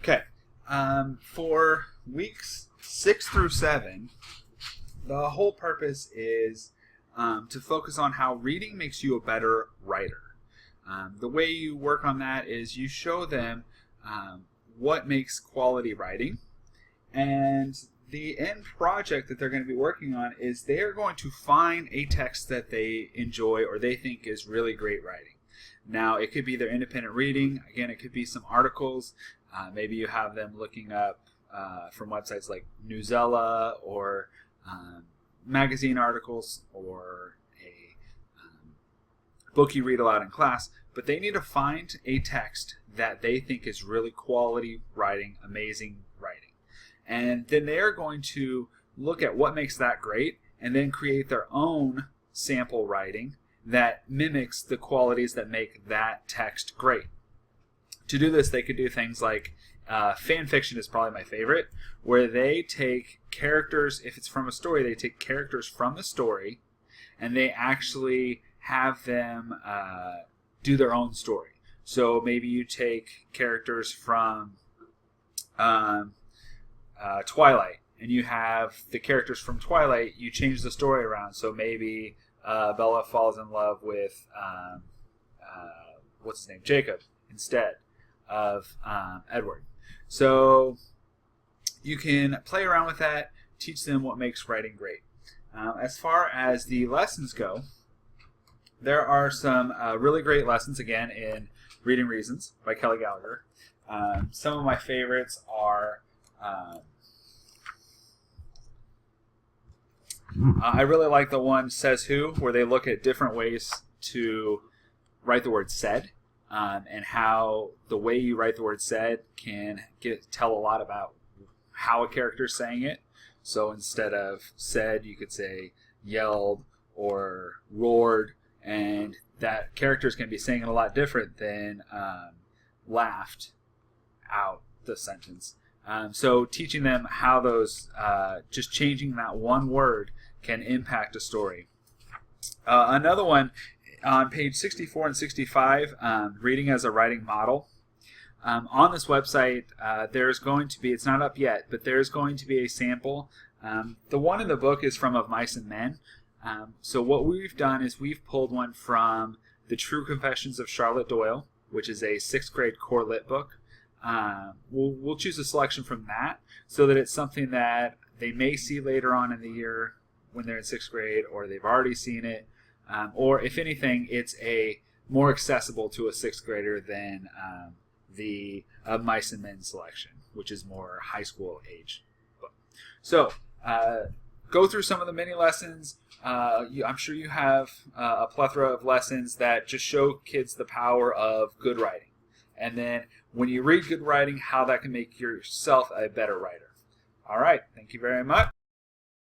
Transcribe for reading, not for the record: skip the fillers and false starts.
Okay. For weeks 6 through 7, the whole purpose is to focus on how reading makes you a better writer. The way you work on that is you show them what makes quality writing, and the end project that they're going to be working on is they're going to find a text that they enjoy or they think is really great writing. Now, it could be their independent reading. Again, it could be some articles. Maybe you have them looking up from websites like Newsela or magazine articles or a book you read aloud in class. But they need to find a text that they think is really quality writing, amazing writing. And then they're going to look at what makes that great and then create their own sample writing that mimics the qualities that make that text great. To do this, they could do things like fan fiction is probably my favorite, where they take characters, if it's from a story, they take characters from the story and they actually have them do their own story. So maybe you take characters from Twilight, and you have the characters from Twilight, you change the story around. So maybe Bella falls in love with, what's his name, Jacob, instead of Edward. So you can play around with that, teach them what makes writing great. As far as the lessons go, there are some really great lessons, again, in Reading Reasons by Kelly Gallagher. Some of my favorites are... I really like the one Says Who, where they look at different ways to write the word said, and how the way you write the word said can tell a lot about how a character is saying it. So instead of said, you could say yelled or roared, and that characters can be saying it a lot different than laughed out the sentence. So teaching them how those, just changing that one word can impact a story. Another one on page 64 and 65, reading as a writing model. On this website, there's going to be, it's not up yet, but there's going to be a sample. The one in the book is from Of Mice and Men. So what we've done is we've pulled one from The True Confessions of Charlotte Doyle, which is a 6th grade core lit book. We'll choose a selection from that so that it's something that they may see later on in the year when they're in 6th grade, or they've already seen it, or if anything, it's a more accessible to a 6th grader than the Mice and Men selection, which is more high school age book. So go through some of the mini lessons. I'm sure you have a plethora of lessons that just show kids the power of good writing. And then when you read good writing, how that can make yourself a better writer. All right. Thank you very much.